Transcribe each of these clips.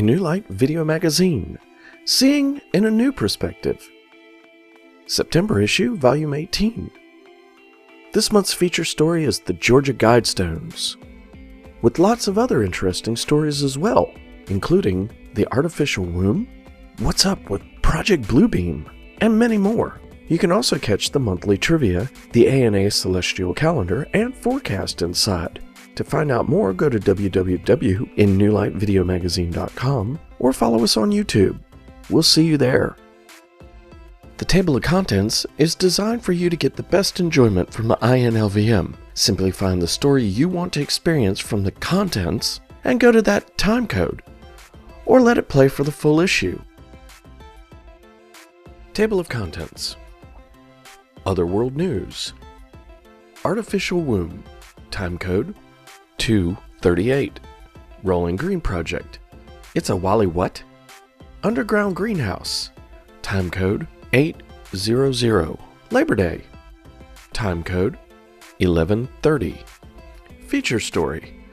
New Light video magazine, seeing in a new perspective. September issue, volume 18. This month's feature story is the Georgia Guidestones, with lots of other interesting stories as well, including the artificial womb, what's up with Project Bluebeam, and many more. You can also catch the monthly trivia, the ANA celestial calendar, and forecast inside. To find out more, go to www.innewlightvideomagazine.com or follow us on YouTube. We'll see you there. The table of contents is designed for you to get the best enjoyment from the INLVM. Simply find the story you want to experience from the contents and go to that time code, or let it play for the full issue. Table of contents. Otherworld news. Artificial womb. Time code 238. Rolling Green Project. It's a Wally what? Underground greenhouse. Time code 800. Labor Day. Time code 1130. Feature story.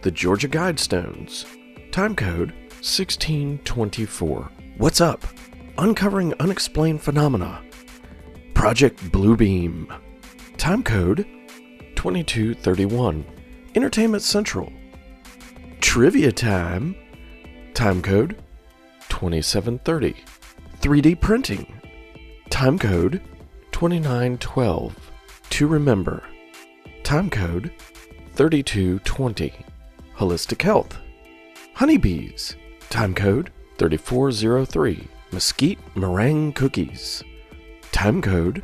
The Georgia Guidestones. Time code 1624. What's up? Uncovering unexplained phenomena. Project Bluebeam. Time code 2231. Entertainment Central. Trivia time. Time code 2730. 3D printing. Time code 2912. To remember. Time code 3220. Holistic health. Honeybees. Time code 3403. Mesquite meringue cookies. Time code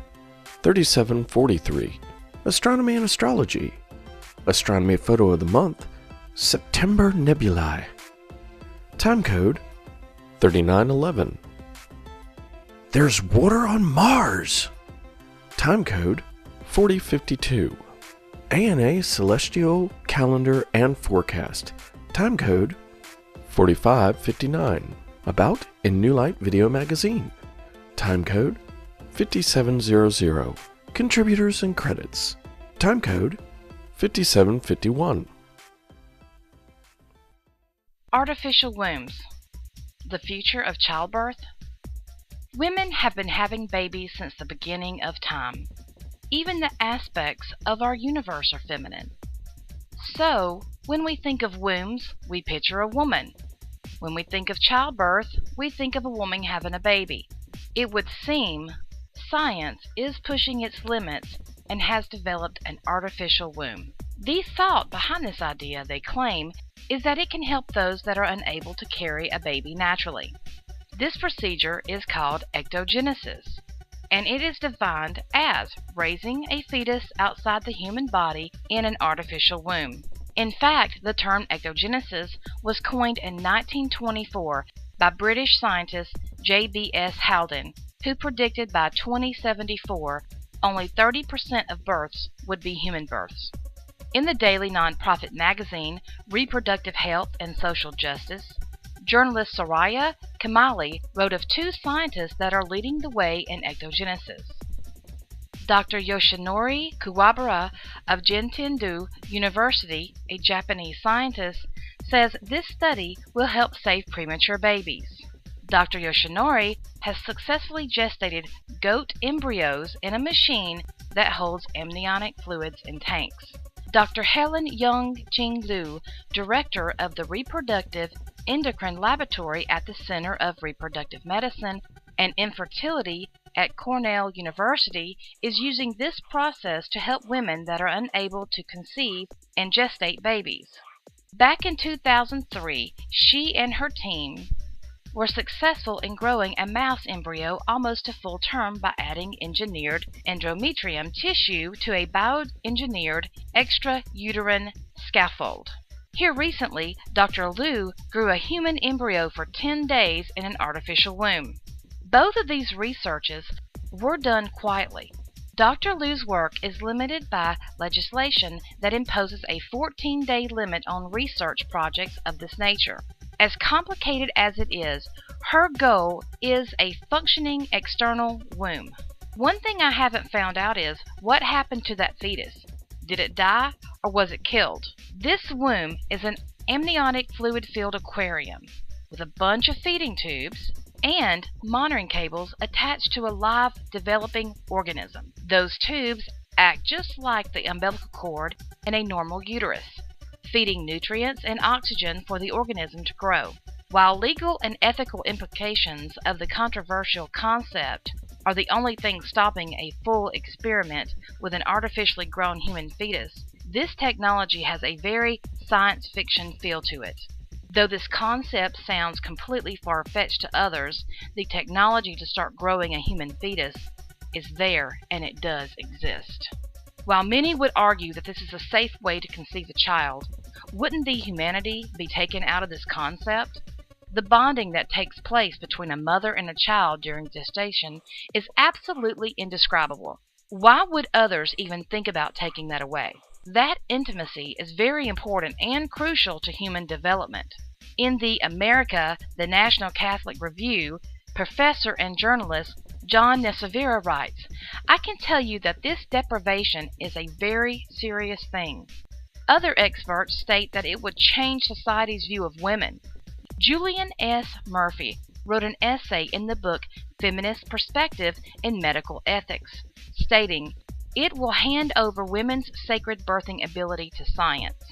3743. Astronomy and Astrology. Astronomy photo of the month, September Nebulae. Time code 3911. There's water on Mars. Time code 4052. ANA celestial calendar and forecast. Time code 4559. About in New Light video magazine. Time code 5700. Contributors and credits. Time code 5751. Artificial wombs. The future of childbirth. Women have been having babies since the beginning of time. Even the aspects of our universe are feminine. So, when we think of wombs, we picture a woman. When we think of childbirth, we think of a woman having a baby. It would seem science is pushing its limits and has developed an artificial womb. The thought behind this idea, they claim, is that it can help those that are unable to carry a baby naturally. This procedure is called ectogenesis, and it is defined as raising a fetus outside the human body in an artificial womb. In fact, the term ectogenesis was coined in 1924 by British scientist J.B.S. Haldane, who predicted by 2074 only 30% of births would be human births. In the daily nonprofit magazine Reproductive Health and Social Justice, journalist Soraya Kamali wrote of two scientists that are leading the way in ectogenesis. Dr. Yoshinori Kuwabara of Jintendu University, a Japanese scientist, says this study will help save premature babies. Dr. Yoshinori has successfully gestated goat embryos in a machine that holds amniotic fluids in tanks. Dr. Helen Young-Ching Liu, director of the Reproductive Endocrine Laboratory at the Center of Reproductive Medicine and Infertility at Cornell University, is using this process to help women that are unable to conceive and gestate babies. Back in 2003, she and her team were successful in growing a mouse embryo almost to full term by adding engineered endometrium tissue to a bioengineered extrauterine scaffold. Here recently, Dr. Liu grew a human embryo for 10 days in an artificial womb. Both of these researches were done quietly. Dr. Liu's work is limited by legislation that imposes a 14-day limit on research projects of this nature. As complicated as it is, her goal is a functioning external womb. One thing I haven't found out is what happened to that fetus. Did it die or was it killed? This womb is an amniotic fluid-filled aquarium. with a bunch of feeding tubes and monitoring cables attached to a live developing organism. Those tubes act just like the umbilical cord in a normal uterus, feeding nutrients and oxygen for the organism to grow. While legal and ethical implications of the controversial concept are the only thing stopping a full experiment with an artificially grown human fetus, this technology has a very science fiction feel to it. Though this concept sounds completely far-fetched to others, the technology to start growing a human fetus is there, and it does exist. While many would argue that this is a safe way to conceive a child, wouldn't the humanity be taken out of this concept? The bonding that takes place between a mother and a child during gestation is absolutely indescribable. Why would others even think about taking that away? That intimacy is very important and crucial to human development. In the America, the National Catholic Review, professor and journalist John Nesavera writes, "I can tell you that this deprivation is a very serious thing." Other experts state that it would change society's view of women. Julian S. Murphy wrote an essay in the book Feminist Perspective in Medical Ethics, stating, "It will hand over women's sacred birthing ability to science."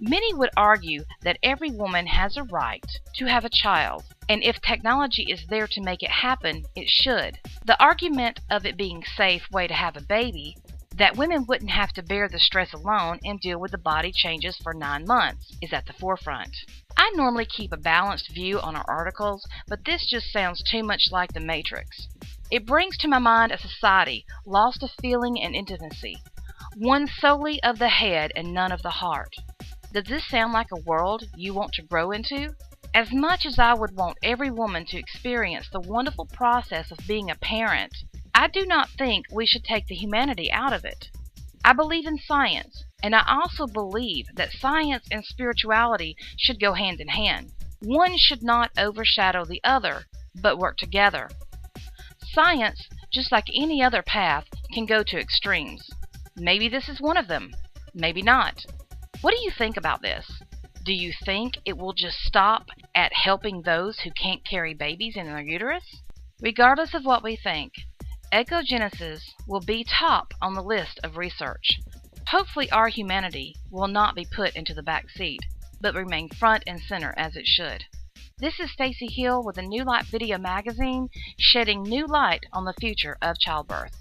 Many would argue that every woman has a right to have a child, and if technology is there to make it happen, it should. The argument of it being a safe way to have a baby, that women wouldn't have to bear the stress alone and deal with the body changes for 9 months, is at the forefront. I normally keep a balanced view on our articles, but this just sounds too much like the Matrix. It brings to my mind a society lost of feeling and intimacy, one solely of the head and none of the heart. Does this sound like a world you want to grow into? As much as I would want every woman to experience the wonderful process of being a parent, I do not think we should take the humanity out of it. I believe in science, and I also believe that science and spirituality should go hand in hand. One should not overshadow the other, but work together. Science, just like any other path, can go to extremes. Maybe this is one of them, maybe not. What do you think about this? Do you think it will just stop at helping those who can't carry babies in their uterus? Regardless of what we think, echogenesis will be top on the list of research. Hopefully our humanity will not be put into the back seat, but remain front and center as it should. This is Stacy Hill with a New Light Video Magazine, shedding new light on the future of childbirth.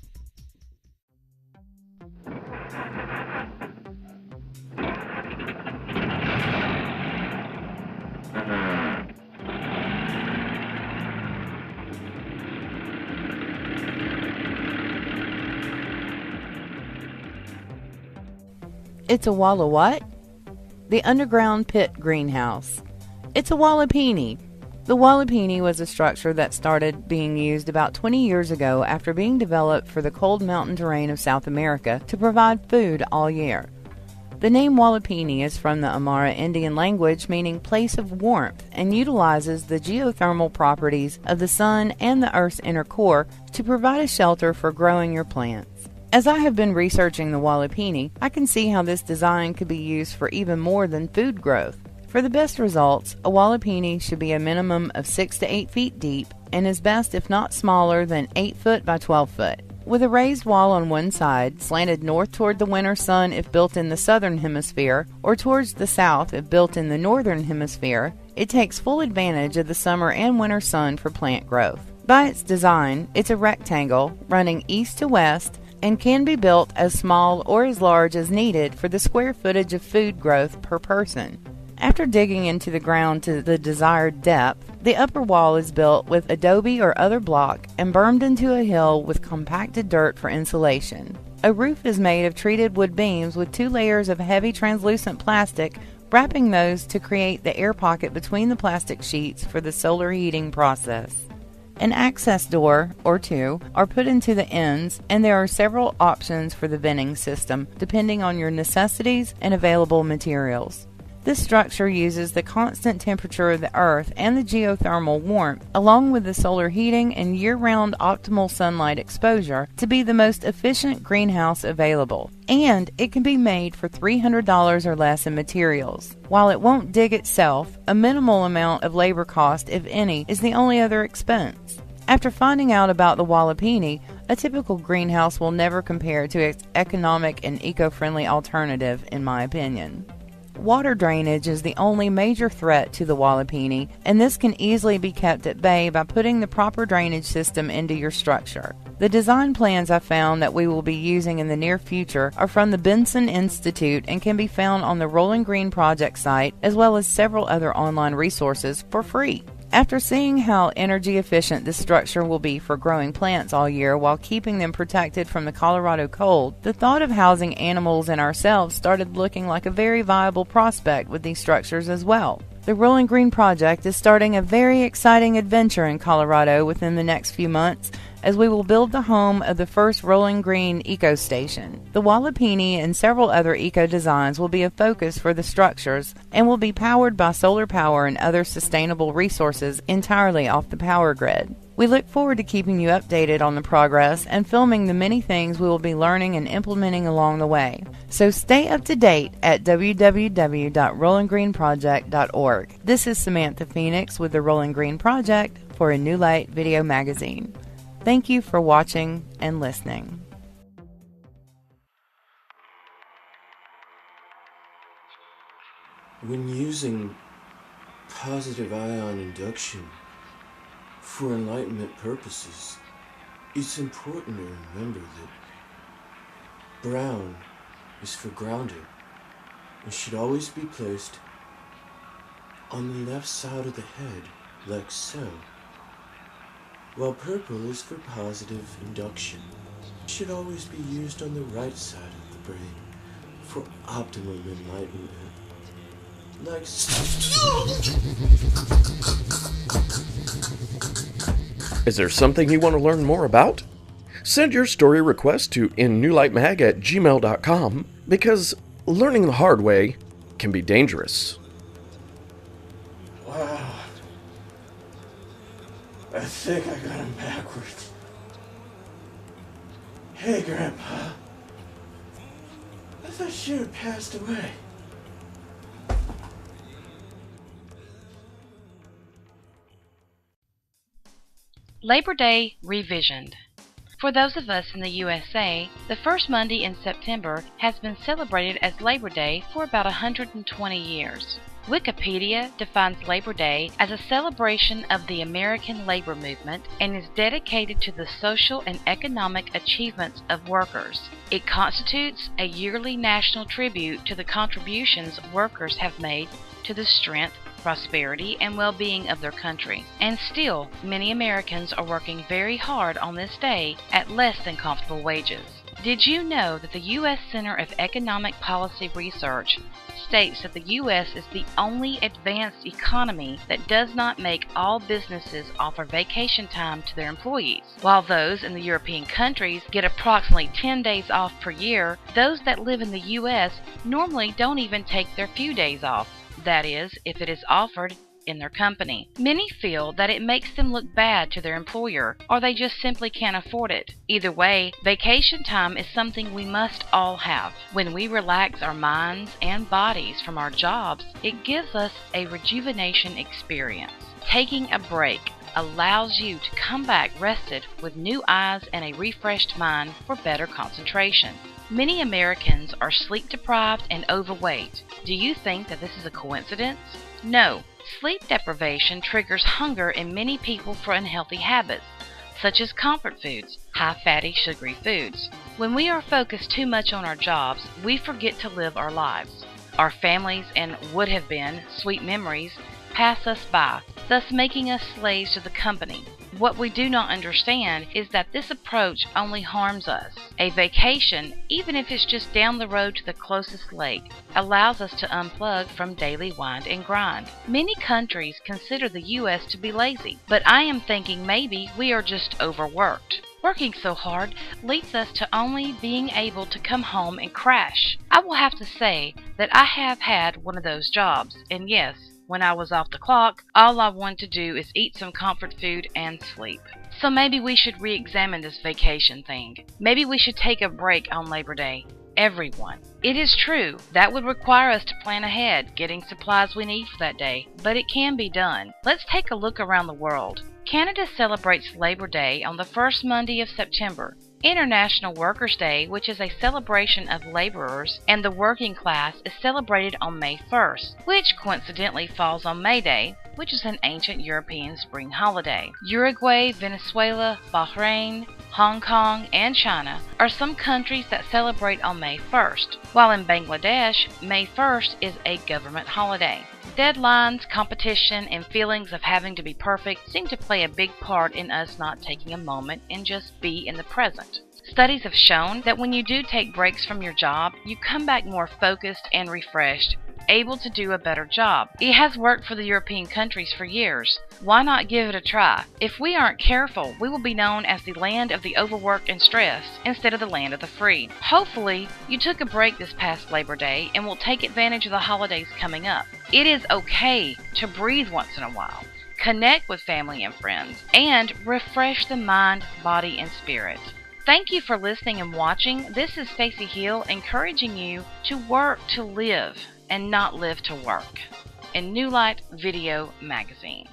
It's a wall of what? The underground pit greenhouse. It's a wallapini. The wallapini was a structure that started being used about 20 years ago after being developed for the cold mountain terrain of South America to provide food all year. The name wallapini is from the Amara Indian language meaning place of warmth and utilizes the geothermal properties of the sun and the earth's inner core to provide a shelter for growing your plants. As I have been researching the wallapini, I can see how this design could be used for even more than food growth. For the best results, a wallapini should be a minimum of 6 to 8 feet deep and is best if not smaller than 8 foot by 12 foot. With a raised wall on one side, slanted north toward the winter sun if built in the southern hemisphere, or towards the south if built in the northern hemisphere, it takes full advantage of the summer and winter sun for plant growth. By its design, it's a rectangle running east to west and can be built as small or as large as needed for the square footage of food growth per person. After digging into the ground to the desired depth, the upper wall is built with adobe or other block and bermed into a hill with compacted dirt for insulation. A roof is made of treated wood beams with 2 layers of heavy translucent plastic, wrapping those to create the air pocket between the plastic sheets for the solar heating process. An access door, or 2, are put into the ends, and there are several options for the venting system, depending on your necessities and available materials. This structure uses the constant temperature of the Earth and the geothermal warmth, along with the solar heating and year-round optimal sunlight exposure, to be the most efficient greenhouse available. And it can be made for $300 or less in materials. While it won't dig itself, a minimal amount of labor cost, if any, is the only other expense. After finding out about the Wallapini, a typical greenhouse will never compare to its economic and eco-friendly alternative, in my opinion. Water drainage is the only major threat to the Wallapini, and this can easily be kept at bay by putting the proper drainage system into your structure. The design plans I found that we will be using in the near future are from the Benson Institute and can be found on the Rollin Green Project site, as well as several other online resources for free. After seeing how energy efficient this structure will be for growing plants all year while keeping them protected from the Colorado cold, the thought of housing animals and ourselves started looking like a very viable prospect with these structures as well. The Rollin Green Project is starting a very exciting adventure in Colorado within the next few months, as we will build the home of the first Rollin Green Eco Station. The Wallapini and several other eco designs will be a focus for the structures and will be powered by solar power and other sustainable resources entirely off the power grid. We look forward to keeping you updated on the progress and filming the many things we will be learning and implementing along the way. So stay up to date at www.rollinggreenproject.org. This is Samantha Phoenix with the Rollin Green Project for A New Light Video Magazine. Thank you for watching and listening. When using positive ion induction for enlightenment purposes, it's important to remember that brown is for grounding and should always be placed on the left side of the head, like so, while purple is for positive induction. It should always be used on the right side of the brain for optimum enlightenment. Like Is there something you want to learn more about? Send your story request to innewlightmag@gmail.com, because learning the hard way can be dangerous. wow. I think I got him backwards. Hey, Grandpa. I thought you had passed away. Labor Day revisioned. For those of us in the USA, the first Monday in September has been celebrated as Labor Day for about 120 years. Wikipedia defines Labor Day as a celebration of the American labor movement and is dedicated to the social and economic achievements of workers. It constitutes a yearly national tribute to the contributions workers have made to the strength, prosperity, and well-being of their country. And still, many Americans are working very hard on this day at less than comfortable wages. Did you know that the U.S. Center of Economic Policy Research states that the U.S. is the only advanced economy that does not make all businesses offer vacation time to their employees? While those in the European countries get approximately 10 days off per year, those that live in the U.S. normally don't even take their few days off. That is, if it is offered in their company. Many feel that it makes them look bad to their employer, or they just simply can't afford it. Either way, vacation time is something we must all have. When we relax our minds and bodies from our jobs, it gives us a rejuvenation experience. Taking a break allows you to come back rested with new eyes and a refreshed mind for better concentration. Many Americans are sleep deprived and overweight. Do you think that this is a coincidence? No. Sleep deprivation triggers hunger in many people for unhealthy habits, such as comfort foods, high-fatty, sugary foods. When we are focused too much on our jobs, we forget to live our lives. Our families and would-have-been sweet memories pass us by, thus making us slaves to the company. What we do not understand is that this approach only harms us. A vacation, even if it's just down the road to the closest lake, allows us to unplug from daily wind and grind. Many countries consider the U.S. to be lazy, but I am thinking maybe we are just overworked. Working so hard leads us to only being able to come home and crash. I will have to say that I have had one of those jobs, and yes, when I was off the clock, all I wanted to do is eat some comfort food and sleep. So maybe we should re-examine this vacation thing. Maybe we should take a break on Labor Day. Everyone. It is true, that would require us to plan ahead, getting supplies we need for that day, but it can be done. Let's take a look around the world. Canada celebrates Labor Day on the first Monday of September. International Workers' Day, which is a celebration of laborers and the working class, is celebrated on May 1st, which coincidentally falls on May Day, which is an ancient European spring holiday. Uruguay, Venezuela, Bahrain, Hong Kong, and China are some countries that celebrate on May 1st, while in Bangladesh, May 1st is a government holiday. Deadlines, competition, and feelings of having to be perfect seem to play a big part in us not taking a moment and just be in the present. Studies have shown that when you do take breaks from your job, you come back more focused and refreshed, able to do a better job. It has worked for the European countries for years. Why not give it a try? If we aren't careful, we will be known as the land of the overworked and stressed instead of the land of the free. Hopefully, you took a break this past Labor Day and will take advantage of the holidays coming up. It is okay to breathe once in a while, connect with family and friends, and refresh the mind, body, and spirit. Thank you for listening and watching. This is Stacy Hill encouraging you to work to live and not live to work in New Light Video Magazine.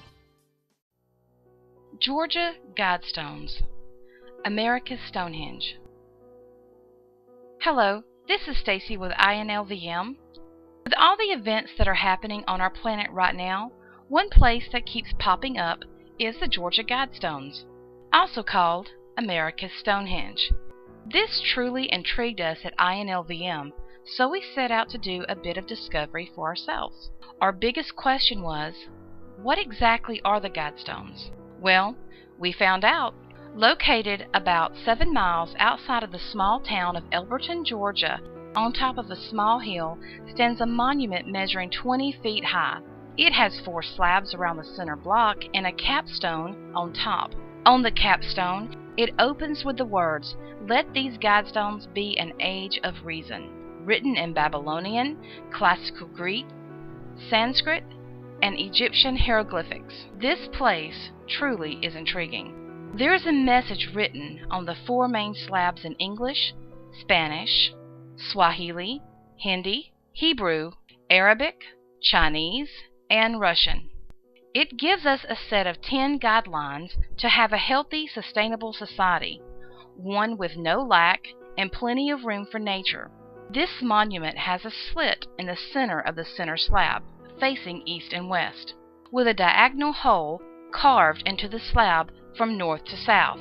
Georgia Guidestones, America's Stonehenge. Hello, this is Stacy with INLVM. With all the events that are happening on our planet right now, one place that keeps popping up is the Georgia Guidestones, also called America's Stonehenge. This truly intrigued us at INLVM, so we set out to do a bit of discovery for ourselves. Our biggest question was, what exactly are the Guidestones? Well, we found out. Located about 7 miles outside of the small town of Elberton, Georgia, on top of a small hill, stands a monument measuring 20 feet high. It has 4 slabs around the center block and a capstone on top. On the capstone, it opens with the words, "Let these Guidestones be an age of reason," written in Babylonian, Classical Greek, Sanskrit, and Egyptian hieroglyphics. This place truly is intriguing. There is a message written on the 4 main slabs in English, Spanish, Swahili, Hindi, Hebrew, Arabic, Chinese, and Russian. It gives us a set of 10 guidelines to have a healthy, sustainable society, one with no lack and plenty of room for nature. This monument has a slit in the center of the center slab, facing east and west, with a diagonal hole carved into the slab from north to south,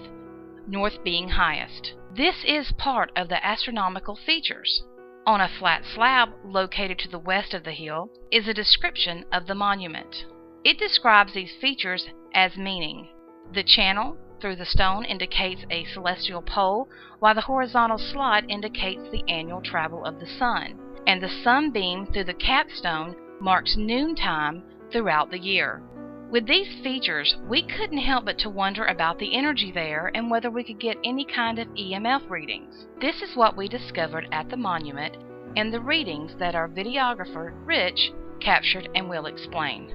north being highest. This is part of the astronomical features. On a flat slab located to the west of the hill is a description of the monument. It describes these features as meaning. The channel through the stone indicates a celestial pole, while the horizontal slot indicates the annual travel of the sun, and the sunbeam through the capstone marks noontime throughout the year. With these features, we couldn't help but to wonder about the energy there and whether we could get any kind of EMF readings. This is what we discovered at the monument and the readings that our videographer, Rich, captured and will explain.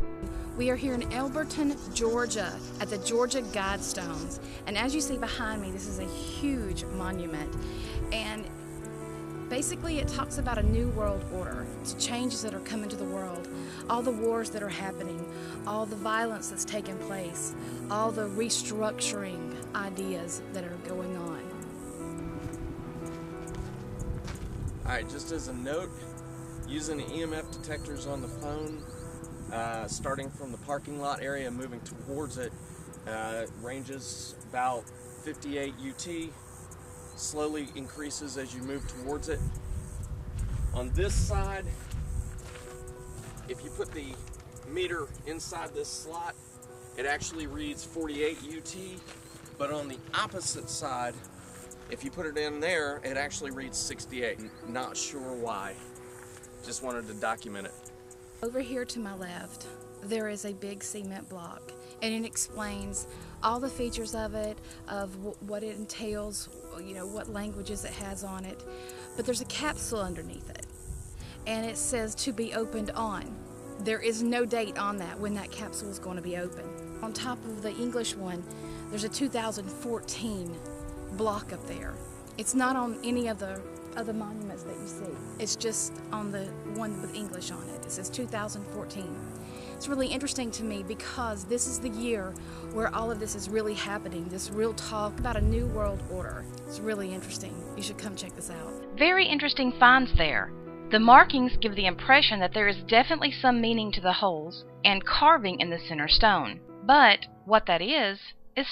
We are here in Elberton, Georgia, at the Georgia Guidestones. And as you see behind me, this is a huge monument. And basically it talks about a new world order. It's changes that are coming to the world, all the wars that are happening, all the violence that's taking place, all the restructuring ideas that are going on. Alright, just as a note, using EMF detectors on the phone, starting from the parking lot area, moving towards it, ranges about 58 UT, slowly increases as you move towards it. On this side, if you put the meter inside this slot, it actually reads 48 UT, but on the opposite side, if you put it in there, it actually reads 68. Not sure why. Just wanted to document it. Over here to my left, there is a big cement block, and it explains all the features of it, of what it entails, you know, what languages it has on it. But there's a capsule underneath it. and it says to be opened on. There is no date on that when that capsule is going to be open. On top of the English one, there's a 2014 block up there. It's not on any of the other monuments that you see. It's just on the one with English on it. It says 2014. It's really interesting to me because this is the year where all of this is really happening, this real talk about a new world order. It's really interesting. You should come check this out. Very interesting finds there. The markings give the impression that there is definitely some meaning to the holes and carving in the center stone. But what that is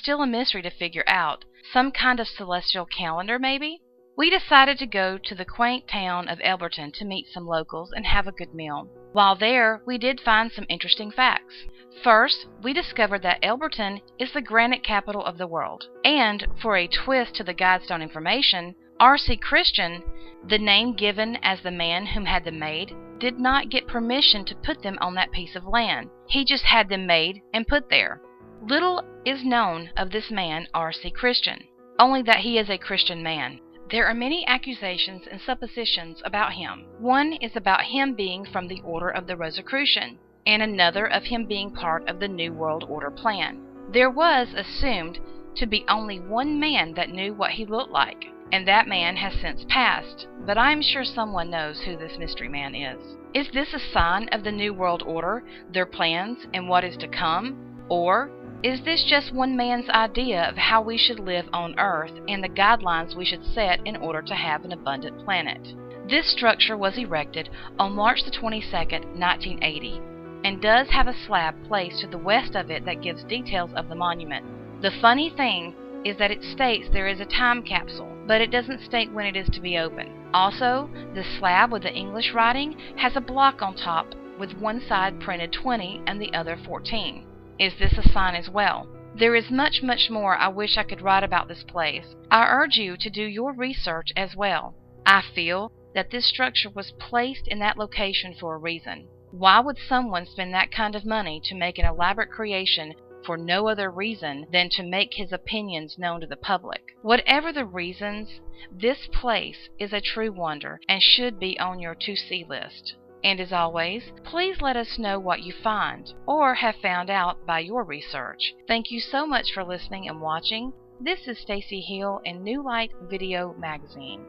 still a mystery to figure out. Some kind of celestial calendar, maybe? We decided to go to the quaint town of Elberton to meet some locals and have a good meal. While there, we did find some interesting facts. First, we discovered that Elberton is the granite capital of the world. And, for a twist to the Guidestone information, R.C. Christian, the name given as the man whom had them made, did not get permission to put them on that piece of land. He just had them made and put there. Little is known of this man, R.C. Christian, only that he is a Christian man. There are many accusations and suppositions about him. One is about him being from the Order of the Rosicrucian, and another of him being part of the New World Order plan. There was assumed to be only one man that knew what he looked like, and that man has since passed, but I am sure someone knows who this mystery man is. Is this a sign of the New World Order, their plans, and what is to come? Or is this just one man's idea of how we should live on Earth and the guidelines we should set in order to have an abundant planet? This structure was erected on March the 22nd, 1980, and does have a slab placed to the west of it that gives details of the monument. The funny thing is that it states there is a time capsule, but it doesn't state when it is to be opened. Also, the slab with the English writing has a block on top with one side printed 20 and the other 14. Is this a sign as well? There is much, much more I wish I could write about this place. I urge you to do your research as well. I feel that this structure was placed in that location for a reason. Why would someone spend that kind of money to make an elaborate creation for no other reason than to make his opinions known to the public? Whatever the reasons, this place is a true wonder and should be on your to-see list. And as always, please let us know what you find or have found out by your research. Thank you so much for listening and watching. This is Stacy Hill in New Light Video Magazine.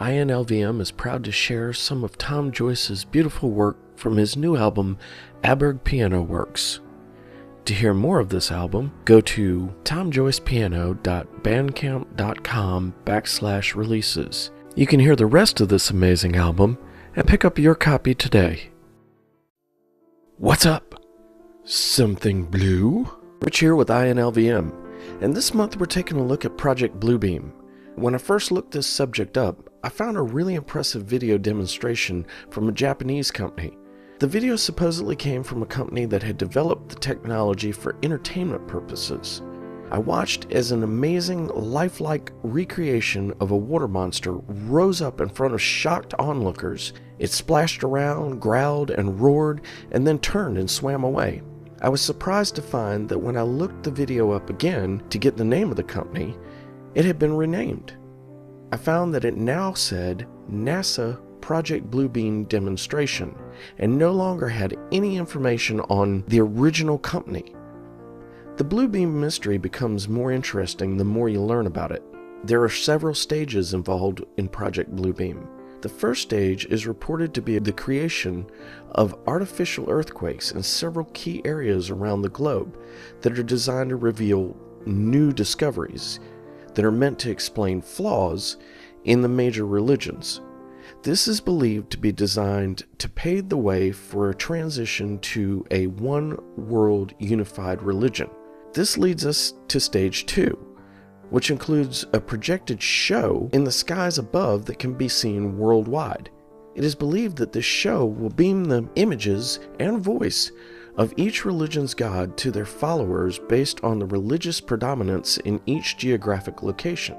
INLVM is proud to share some of Tom Joyce's beautiful work from his new album, Aberg Piano Works. To hear more of this album, go to tomjoycepiano.bandcamp.com/releases. You can hear the rest of this amazing album and pick up your copy today. What's up? Something blue? Rich here with INLVM, and this month we're taking a look at Project Bluebeam. When I first looked this subject up, I found a really impressive video demonstration from a Japanese company. The video supposedly came from a company that had developed the technology for entertainment purposes. I watched as an amazing, lifelike recreation of a water monster rose up in front of shocked onlookers. It splashed around, growled, and roared, and then turned and swam away. I was surprised to find that when I looked the video up again to get the name of the company, it had been renamed. I found that it now said NASA Project Bluebeam Demonstration, and no longer had any information on the original company. The Bluebeam mystery becomes more interesting the more you learn about it. There are several stages involved in Project Bluebeam. The first stage is reported to be the creation of artificial earthquakes in several key areas around the globe that are designed to reveal new discoveries that are meant to explain flaws in the major religions. This is believed to be designed to pave the way for a transition to a one-world unified religion. This leads us to Stage 2, which includes a projected show in the skies above that can be seen worldwide. It is believed that this show will beam the images and voice of each religion's god to their followers based on the religious predominance in each geographic location.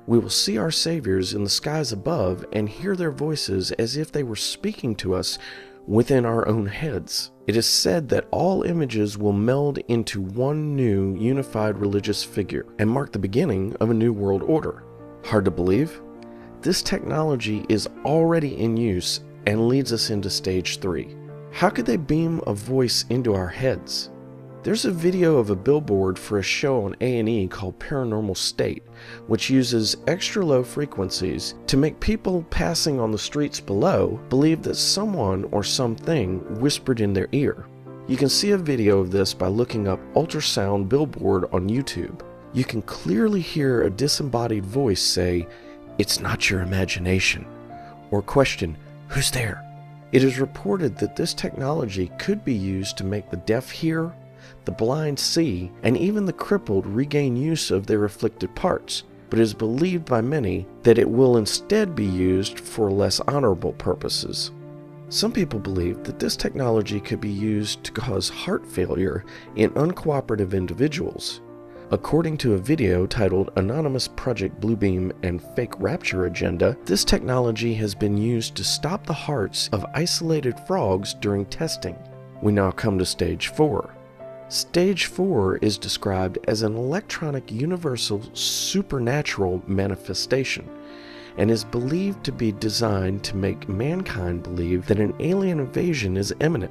We will see our saviors in the skies above and hear their voices as if they were speaking to us within our own heads. It is said that all images will meld into one new unified religious figure and mark the beginning of a new world order. Hard to believe? This technology is already in use and leads us into stage 3. How could they beam a voice into our heads? There's a video of a billboard for a show on A&E called Paranormal State, which uses extra low frequencies to make people passing on the streets below believe that someone or something whispered in their ear. You can see a video of this by looking up ultrasound billboard on YouTube. You can clearly hear a disembodied voice say, "It's not your imagination," or question, "Who's there?" It is reported that this technology could be used to make the deaf hear, the blind see, and even the crippled regain use of their afflicted parts, but it is believed by many that it will instead be used for less honorable purposes. Some people believe that this technology could be used to cause heart failure in uncooperative individuals. According to a video titled Anonymous Project Bluebeam and Fake Rapture Agenda, this technology has been used to stop the hearts of isolated frogs during testing. We now come to stage 4. Stage 4 is described as an electronic universal supernatural manifestation and is believed to be designed to make mankind believe that an alien invasion is imminent.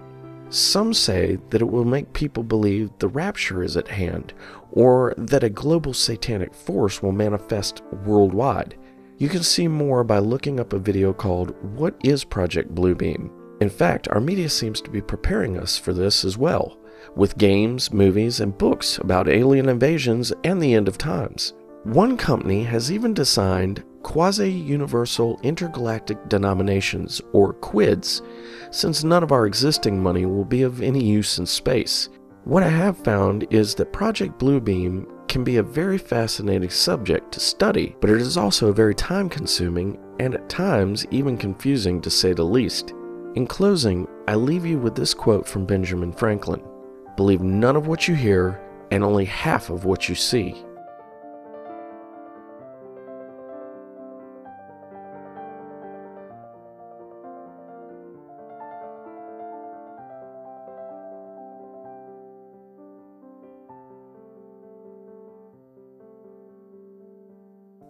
Some say that it will make people believe the rapture is at hand, or that a global satanic force will manifest worldwide. You can see more by looking up a video called What is Project Bluebeam? In fact, our media seems to be preparing us for this as well, with games, movies, and books about alien invasions and the end of times. One company has even designed quasi-universal intergalactic denominations, or QUIDs, since none of our existing money will be of any use in space. What I have found is that Project Bluebeam can be a very fascinating subject to study, but it is also very time-consuming and at times even confusing to say the least. In closing, I leave you with this quote from Benjamin Franklin: "Believe none of what you hear and only half of what you see."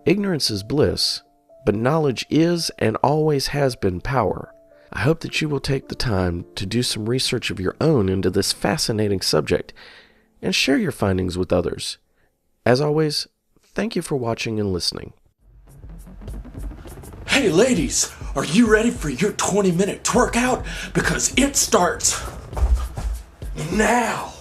Ignorance is bliss, but knowledge is and always has been power. I hope that you will take the time to do some research of your own into this fascinating subject and share your findings with others. As always, thank you for watching and listening. Hey ladies, are you ready for your 20-minute twerk out? Because it starts now.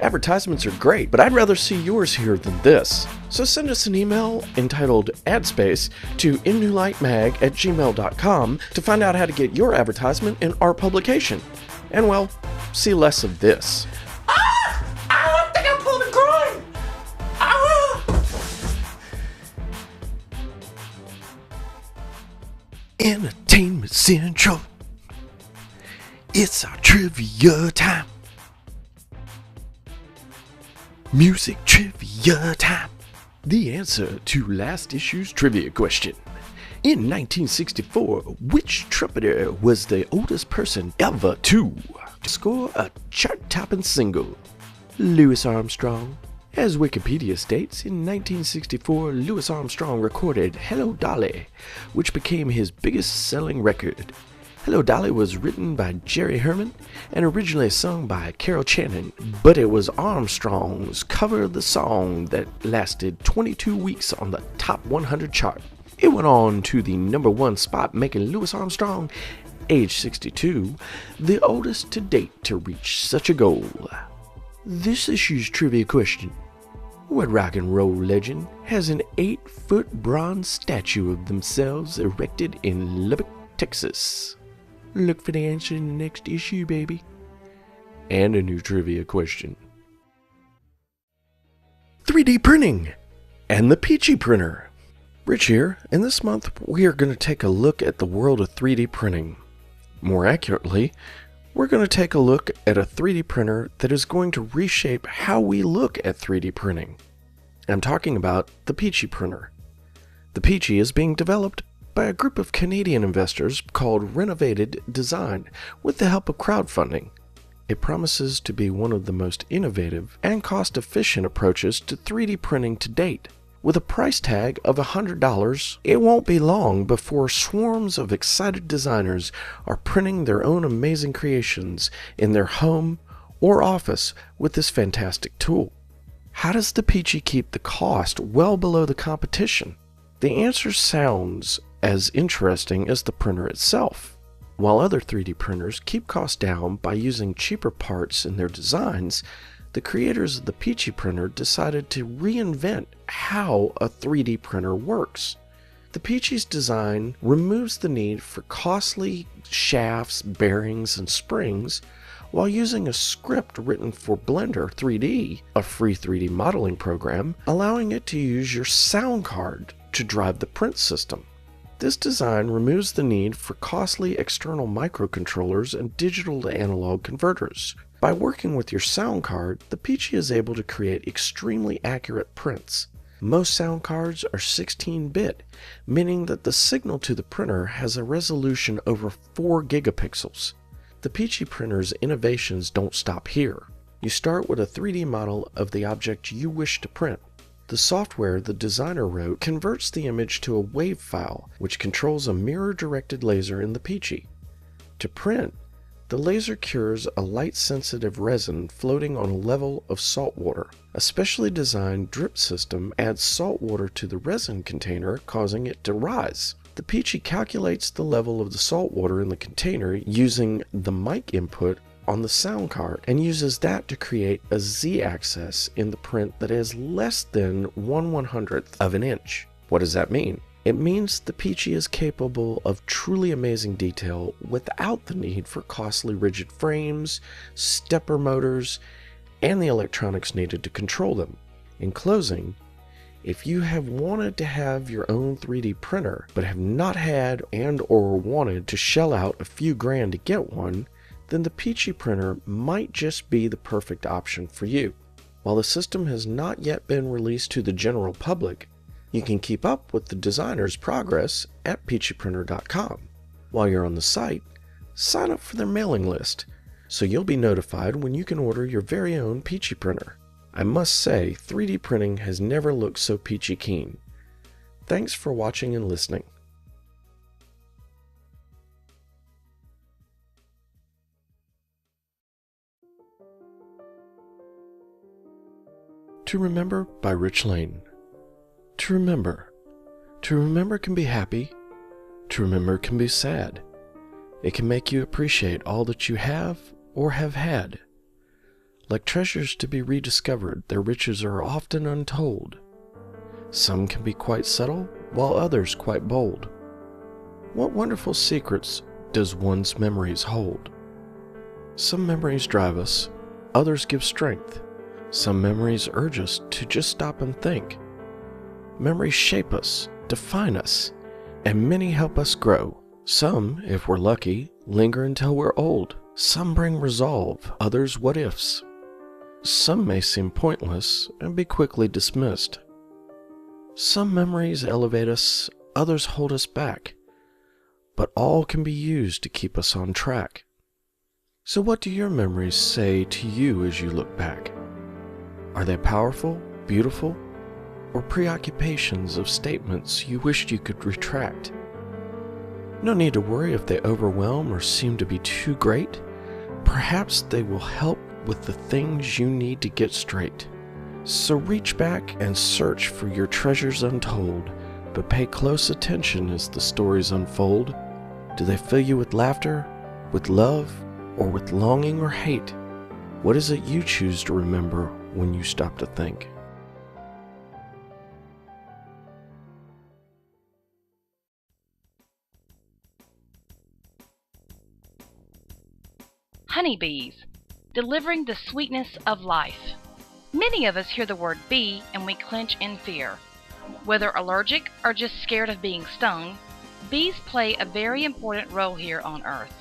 Advertisements are great, but I'd rather see yours here than this. So send us an email entitled AdSpace to innewlightmag@gmail.com to find out how to get your advertisement in our publication. And well, see less of this. I think I pulled a groin. Entertainment Central. It's our trivia time. Music trivia time. The answer to last issue's trivia question. In 1964, which trumpeter was the oldest person ever to score a chart-topping single? Louis Armstrong. As Wikipedia states, in 1964, Louis Armstrong recorded Hello Dolly, which became his biggest-selling record. Hello Dolly was written by Jerry Herman and originally sung by Carol Channing, but it was Armstrong's cover of the song that lasted 22 weeks on the top 100 chart. It went on to the #1 spot, making Louis Armstrong, age 62, the oldest to date to reach such a goal. This issue's trivia question: what rock and roll legend has an 8-foot bronze statue of themselves erected in Lubbock, Texas? Look for the answer in the next issue, baby. And a new trivia question. 3D printing and the Peachy printer. Rich here, and this month we are going to take a look at the world of 3D printing. More accurately, we're going to take a look at a 3D printer that is going to reshape how we look at 3D printing. I'm talking about the Peachy printer. The Peachy is being developed by a group of Canadian investors called Renovated Design with the help of crowdfunding. It promises to be one of the most innovative and cost-efficient approaches to 3D printing to date. With a price tag of $100, it won't be long before swarms of excited designers are printing their own amazing creations in their home or office with this fantastic tool. How does the Peachy keep the cost well below the competition? The answer sounds as interesting as the printer itself. While other 3D printers keep costs down by using cheaper parts in their designs, the creators of the Peachy printer decided to reinvent how a 3D printer works. The Peachy's design removes the need for costly shafts, bearings, and springs while using a script written for Blender 3D, a free 3D modeling program, allowing it to use your sound card to drive the print system. This design removes the need for costly external microcontrollers and digital to analog converters. By working with your sound card, the Peachy is able to create extremely accurate prints. Most sound cards are 16-bit, meaning that the signal to the printer has a resolution over 4 gigapixels. The Peachy printer's innovations don't stop here. You start with a 3D model of the object you wish to print. The software the designer wrote converts the image to a WAV file, which controls a mirror-directed laser in the Peachy. To print, the laser cures a light-sensitive resin floating on a level of salt water. A specially designed drip system adds salt water to the resin container, causing it to rise. The Peachy calculates the level of the salt water in the container using the mic input on the sound card and uses that to create a Z-axis in the print that is less than 1/100th of an inch. What does that mean? It means the Peachy is capable of truly amazing detail without the need for costly rigid frames, stepper motors, and the electronics needed to control them. In closing, if you have wanted to have your own 3D printer but have not had and or wanted to shell out a few grand to get one, then the Peachy printer might just be the perfect option for you. While the system has not yet been released to the general public, you can keep up with the designer's progress at peachyprinter.com. While you're on the site, sign up for their mailing list, so you'll be notified when you can order your very own Peachy printer. I must say, 3D printing has never looked so peachy keen. Thanks for watching and listening. To Remember by Rich Lane. To remember can be happy. To remember can be sad. It can make you appreciate all that you have or have had. Like treasures to be rediscovered, their riches are often untold. Some can be quite subtle, while others quite bold. What wonderful secrets does one's memories hold? Some memories drive us, others give strength. Some memories urge us to just stop and think. Memories shape us, define us, and many help us grow. Some, if we're lucky, linger until we're old. Some bring resolve, others what-ifs. Some may seem pointless and be quickly dismissed. Some memories elevate us, others hold us back, but all can be used to keep us on track. So what do your memories say to you as you look back? Are they powerful, beautiful, or preoccupations of statements you wished you could retract? No need to worry if they overwhelm or seem to be too great. Perhaps they will help with the things you need to get straight. So reach back and search for your treasures untold, but pay close attention as the stories unfold. Do they fill you with laughter, with love, or with longing or hate? What is it you choose to remember when you stop to think? Honeybees, delivering the sweetness of life. Many of us hear the word bee and we clench in fear. Whether allergic or just scared of being stung, bees play a very important role here on Earth.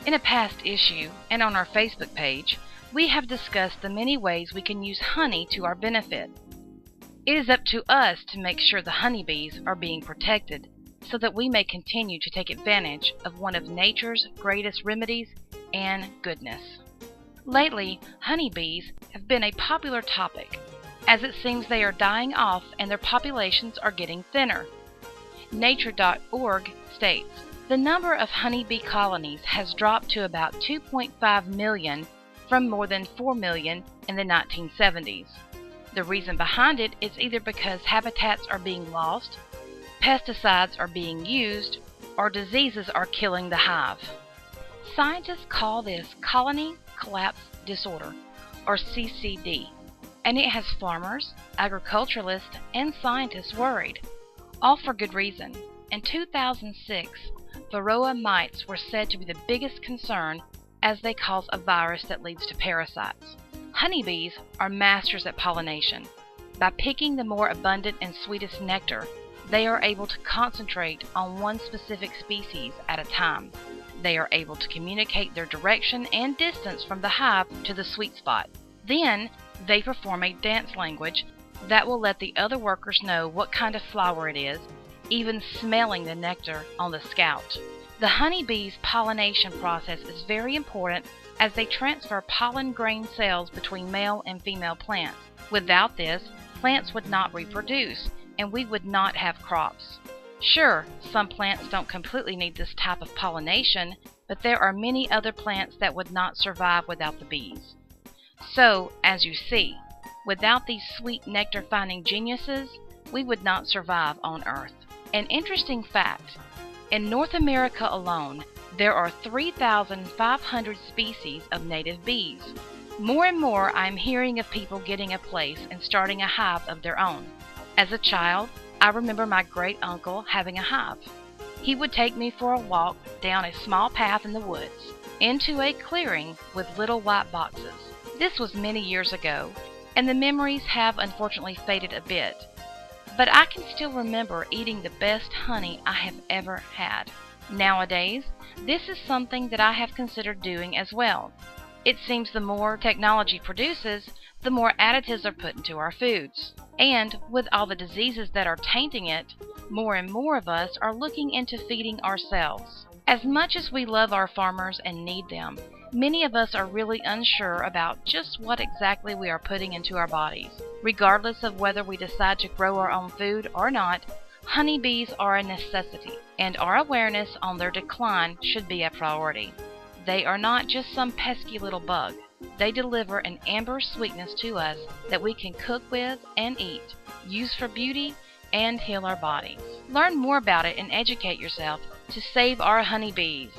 In a past issue and on our Facebook page, we have discussed the many ways we can use honey to our benefit. It is up to us to make sure the honeybees are being protected so that we may continue to take advantage of one of nature's greatest remedies and goodness. Lately, honeybees have been a popular topic, as it seems they are dying off and their populations are getting thinner. Nature.org states, the number of honeybee colonies has dropped to about 2.5 million from more than 4 million in the 1970s. The reason behind it is either because habitats are being lost, pesticides are being used, or diseases are killing the hive. Scientists call this colony collapse disorder, or CCD, and it has farmers, agriculturalists, and scientists worried, all for good reason. In 2006, Varroa mites were said to be the biggest concern as they cause a virus that leads to parasites. Honeybees are masters at pollination. By picking the more abundant and sweetest nectar, they are able to concentrate on one specific species at a time. They are able to communicate their direction and distance from the hive to the sweet spot. Then, they perform a dance language that will let the other workers know what kind of flower it is, even smelling the nectar on the scout. The honeybee's pollination process is very important as they transfer pollen grain cells between male and female plants. Without this, plants would not reproduce, and we would not have crops. Sure, some plants don't completely need this type of pollination, but there are many other plants that would not survive without the bees. So, as you see, without these sweet nectar-finding geniuses, we would not survive on Earth. An interesting fact, in North America alone, there are 3,500 species of native bees. More and more, I am hearing of people getting a place and starting a hive of their own. As a child, I remember my great-uncle having a hive. He would take me for a walk down a small path in the woods, into a clearing with little white boxes. This was many years ago, and the memories have unfortunately faded a bit. But I can still remember eating the best honey I have ever had. Nowadays, this is something that I have considered doing as well. It seems the more technology produces, the more additives are put into our foods. And with all the diseases that are tainting it, more and more of us are looking into feeding ourselves. As much as we love our farmers and need them, many of us are really unsure about just what exactly we are putting into our bodies. Regardless of whether we decide to grow our own food or not, honeybees are a necessity, and our awareness on their decline should be a priority. They are not just some pesky little bug. They deliver an amber sweetness to us that we can cook with and eat, use for beauty, and heal our bodies. Learn more about it and educate yourself to save our honeybees.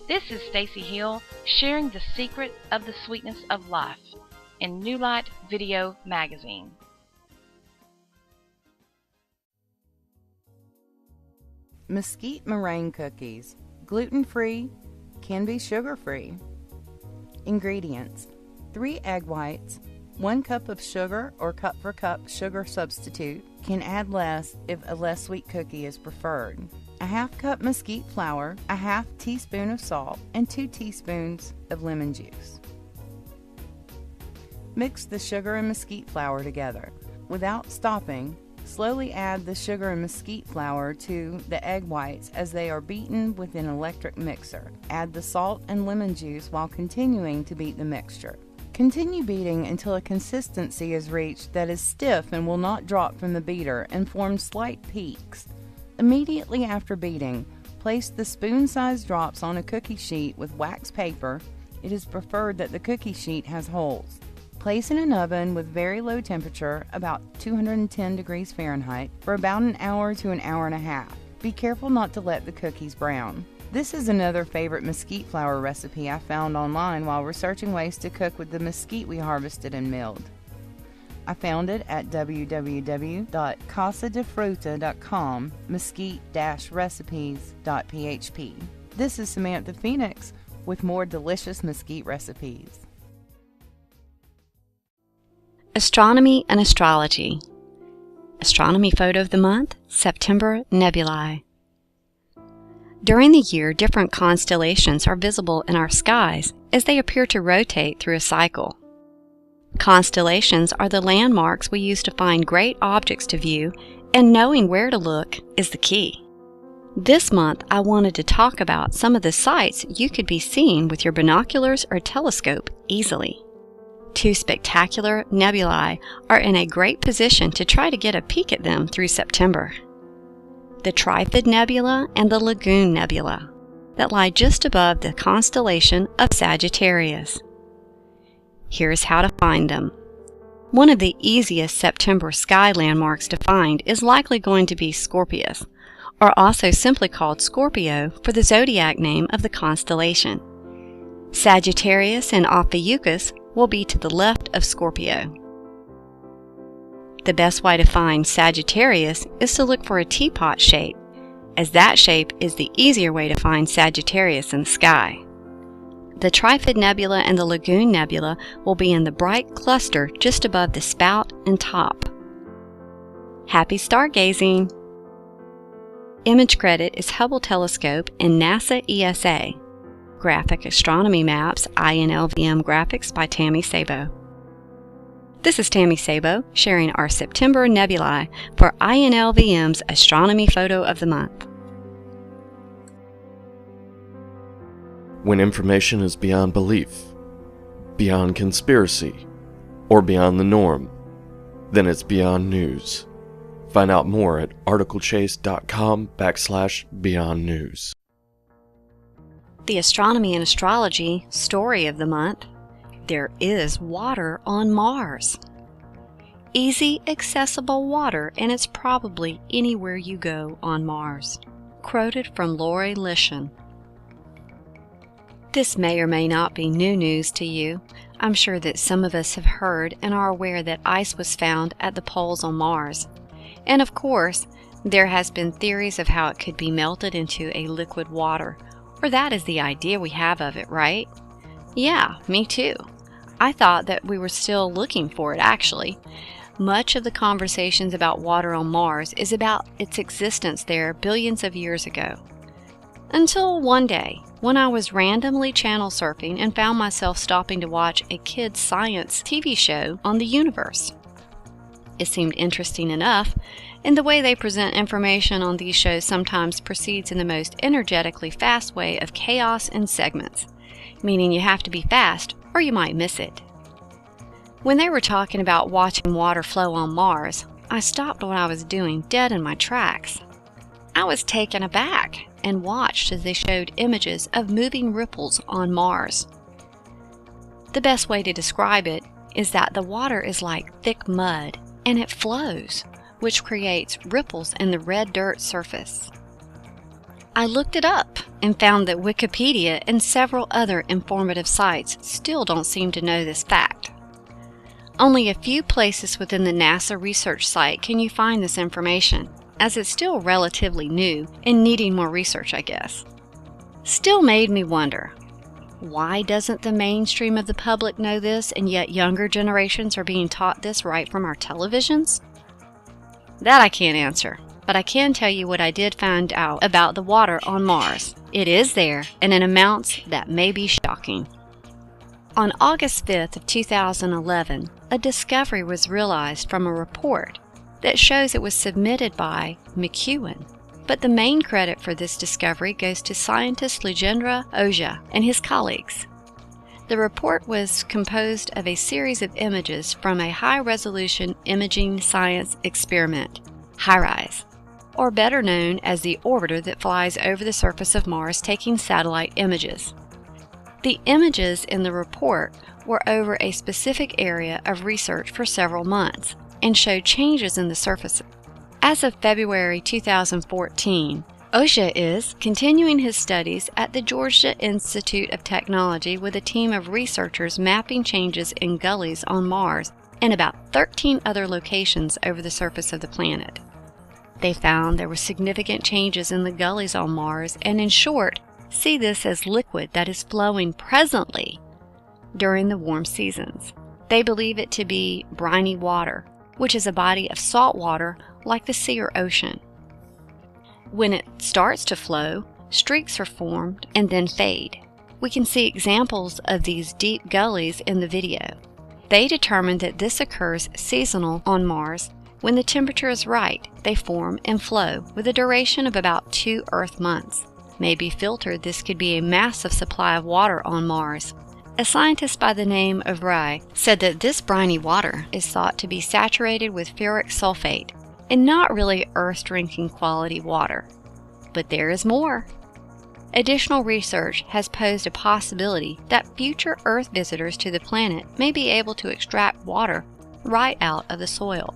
This is Stacy Hill sharing the secret of the sweetness of life in New Light Video Magazine. Mesquite meringue cookies, gluten-free, can be sugar-free. Ingredients: 3 egg whites, 1 cup of sugar or cup for cup sugar substitute. Can add less if a less sweet cookie is preferred. A 1/2 cup mesquite flour, a 1/2 teaspoon of salt, and 2 teaspoons of lemon juice. Mix the sugar and mesquite flour together. Without stopping, slowly add the sugar and mesquite flour to the egg whites as they are beaten with an electric mixer. Add the salt and lemon juice while continuing to beat the mixture. Continue beating until a consistency is reached that is stiff and will not drop from the beater and form slight peaks. Immediately after beating, place the spoon-sized drops on a cookie sheet with wax paper. It is preferred that the cookie sheet has holes. Place in an oven with very low temperature, about 210 degrees Fahrenheit, for about an hour to an hour and a half. Be careful not to let the cookies brown. This is another favorite mesquite flour recipe I found online while researching ways to cook with the mesquite we harvested and milled. I found it at www.casadefruta.com, mesquite-recipes.php. This is Samantha Phoenix with more delicious mesquite recipes. Astronomy and Astrology. Astronomy photo of the month, September Nebulae. During the year, different constellations are visible in our skies as they appear to rotate through a cycle. Constellations are the landmarks we use to find great objects to view, and knowing where to look is the key. This month, I wanted to talk about some of the sights you could be seeing with your binoculars or telescope easily. Two spectacular nebulae are in a great position to try to get a peek at them through September. The Trifid Nebula and the Lagoon Nebula, that lie just above the constellation of Sagittarius. Here's how to find them. One of the easiest September sky landmarks to find is likely going to be Scorpius, or also simply called Scorpio for the zodiac name of the constellation. Sagittarius and Ophiuchus will be to the left of Scorpio. The best way to find Sagittarius is to look for a teapot shape, as that shape is the easier way to find Sagittarius in the sky. The Trifid Nebula and the Lagoon Nebula will be in the bright cluster just above the spout and top. Happy stargazing! Image credit is Hubble Telescope and NASA ESA. Graphic Astronomy Maps, INLVM Graphics by Tammy Sabo. This is Tammy Sabo sharing our September nebulae for INLVM's Astronomy Photo of the Month. When information is beyond belief, beyond conspiracy, or beyond the norm, then it's beyond news. Find out more at articlechase.com/beyond news. The Astronomy and Astrology Story of the Month. There is water on Mars. Easy, accessible water, and it's probably anywhere you go on Mars. Quoted from Lori Lishan. This may or may not be new news to you. I'm sure that some of us have heard and are aware that ice was found at the poles on Mars. And of course, there has been theories of how it could be melted into a liquid water, or that is the idea we have of it, right? Yeah, me too. I thought that we were still looking for it, actually. Much of the conversations about water on Mars is about its existence there billions of years ago. Until one day, when I was randomly channel surfing and found myself stopping to watch a kids' science TV show on the universe. It seemed interesting enough, and the way they present information on these shows sometimes proceeds in the most energetically fast way of chaos and segments, meaning you have to be fast or you might miss it. When they were talking about watching water flow on Mars, I stopped what I was doing dead in my tracks. I was taken aback and watched as they showed images of moving ripples on Mars. The best way to describe it is that the water is like thick mud and it flows, which creates ripples in the red dirt surface. I looked it up and found that Wikipedia and several other informative sites still don't seem to know this fact. Only a few places within the NASA research site can you find this information, as it's still relatively new and needing more research, I guess. Still made me wonder, why doesn't the mainstream of the public know this, and yet younger generations are being taught this right from our televisions? That I can't answer, but I can tell you what I did find out about the water on Mars. It is there, and in amounts that may be shocking. On August 5th of 2011, a discovery was realized from a report that shows it was submitted by McEwen. But the main credit for this discovery goes to scientist Legendra Oja and his colleagues. The report was composed of a series of images from a high-resolution imaging science experiment, HiRISE, or better known as the orbiter that flies over the surface of Mars taking satellite images. The images in the report were over a specific area of research for several months and showed changes in the surface. As of February 2014, Oja is continuing his studies at the Georgia Institute of Technology with a team of researchers mapping changes in gullies on Mars and about 13 other locations over the surface of the planet. They found there were significant changes in the gullies on Mars and, in short, see this as liquid that is flowing presently during the warm seasons. They believe it to be briny water, which is a body of salt water like the sea or ocean. When it starts to flow, streaks are formed and then fade. We can see examples of these deep gullies in the video. They determined that this occurs seasonal on Mars. When the temperature is right, they form and flow with a duration of about 2 Earth months. May be filtered, this could be a massive supply of water on Mars. A scientist by the name of Rye said that this briny water is thought to be saturated with ferric sulfate and not really earth-drinking quality water. But there is more. Additional research has posed a possibility that future Earth visitors to the planet may be able to extract water right out of the soil.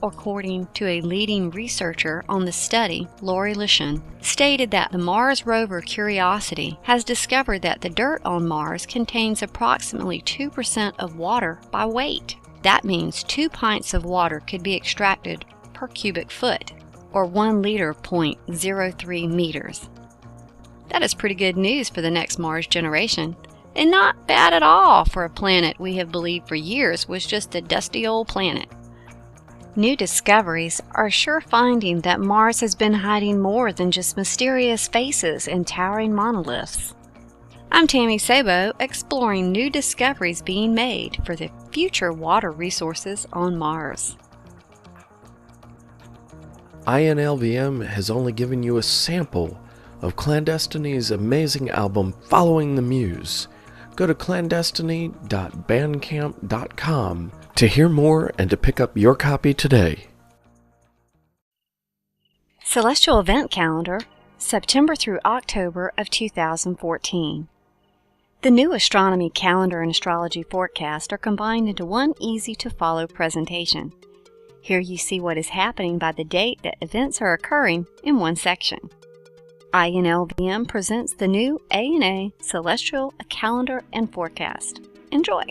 According to a leading researcher on the study, Lori Lishan, stated that the Mars rover Curiosity has discovered that the dirt on Mars contains approximately 2% of water by weight. That means 2 pints of water could be extracted per cubic foot, or 1 liter 0.03 meters. That is pretty good news for the next Mars generation, and not bad at all for a planet we have believed for years was just a dusty old planet. New discoveries are sure finding that Mars has been hiding more than just mysterious faces and towering monoliths. I'm Tammy Sabo, exploring new discoveries being made for the future water resources on Mars. INLVM has only given you a sample of Clandestiny's amazing album Following the Muse. Go to clandestiny.bandcamp.com to hear more and to pick up your copy today. Celestial Event Calendar, September through October of 2014. The new astronomy calendar and astrology forecast are combined into one easy-to-follow presentation. Here you see what is happening by the date that events are occurring in one section. INLVM presents the new ANA Celestial Calendar and Forecast. Enjoy!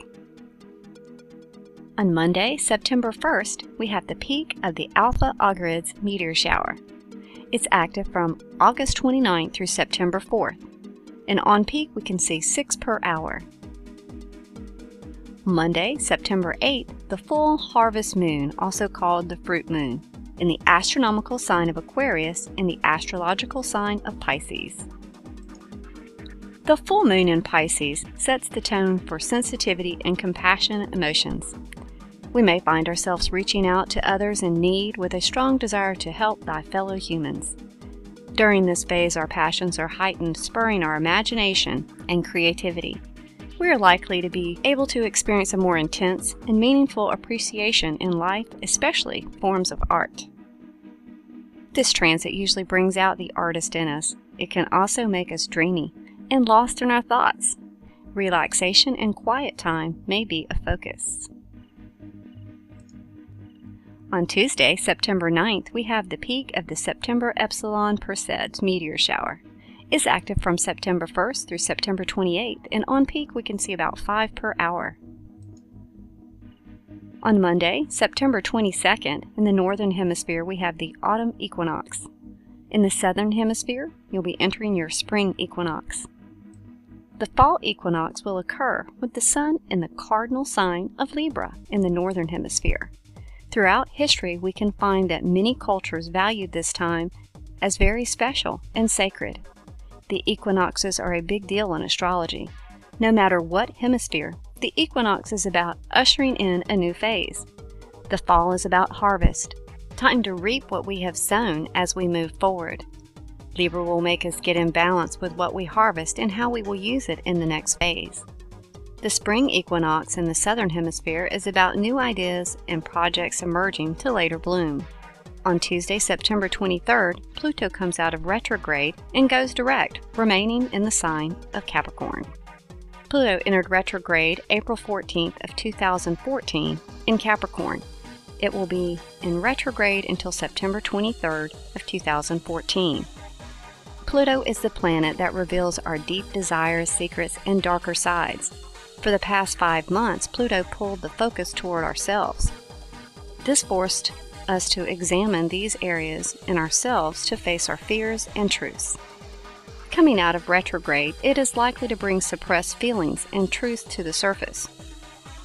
On Monday, September 1st, we have the peak of the Alpha Augurids meteor shower. It's active from August 29th through September 4th, and on peak we can see 6 per hour. Monday, September 8th, the full harvest moon, also called the fruit moon, in the astronomical sign of Aquarius and the astrological sign of Pisces. The full moon in Pisces sets the tone for sensitivity and compassionate emotions. We may find ourselves reaching out to others in need with a strong desire to help thy fellow humans. During this phase, our passions are heightened, spurring our imagination and creativity. We are likely to be able to experience a more intense and meaningful appreciation in life, especially forms of art. This transit usually brings out the artist in us. It can also make us dreamy and lost in our thoughts. Relaxation and quiet time may be a focus. On Tuesday, September 9th, we have the peak of the September Epsilon Perseids meteor shower. It's active from September 1st through September 28th, and on peak we can see about 5 per hour. On Monday, September 22nd, in the Northern Hemisphere we have the autumn equinox. In the Southern Hemisphere, you'll be entering your spring equinox. The fall equinox will occur with the Sun in the cardinal sign of Libra in the Northern Hemisphere. Throughout history, we can find that many cultures valued this time as very special and sacred. The equinoxes are a big deal in astrology. No matter what hemisphere, the equinox is about ushering in a new phase. The fall is about harvest, time to reap what we have sown as we move forward. Libra will make us get in balance with what we harvest and how we will use it in the next phase. The spring equinox in the Southern Hemisphere is about new ideas and projects emerging to later bloom. On Tuesday, September 23rd, Pluto comes out of retrograde and goes direct, remaining in the sign of Capricorn. Pluto entered retrograde April 14th of 2014 in Capricorn. It will be in retrograde until September 23rd of 2014. Pluto is the planet that reveals our deep desires, secrets, and darker sides. For the past 5 months, Pluto pulled the focus toward ourselves. This forced us to examine these areas in ourselves to face our fears and truths. Coming out of retrograde, it is likely to bring suppressed feelings and truths to the surface.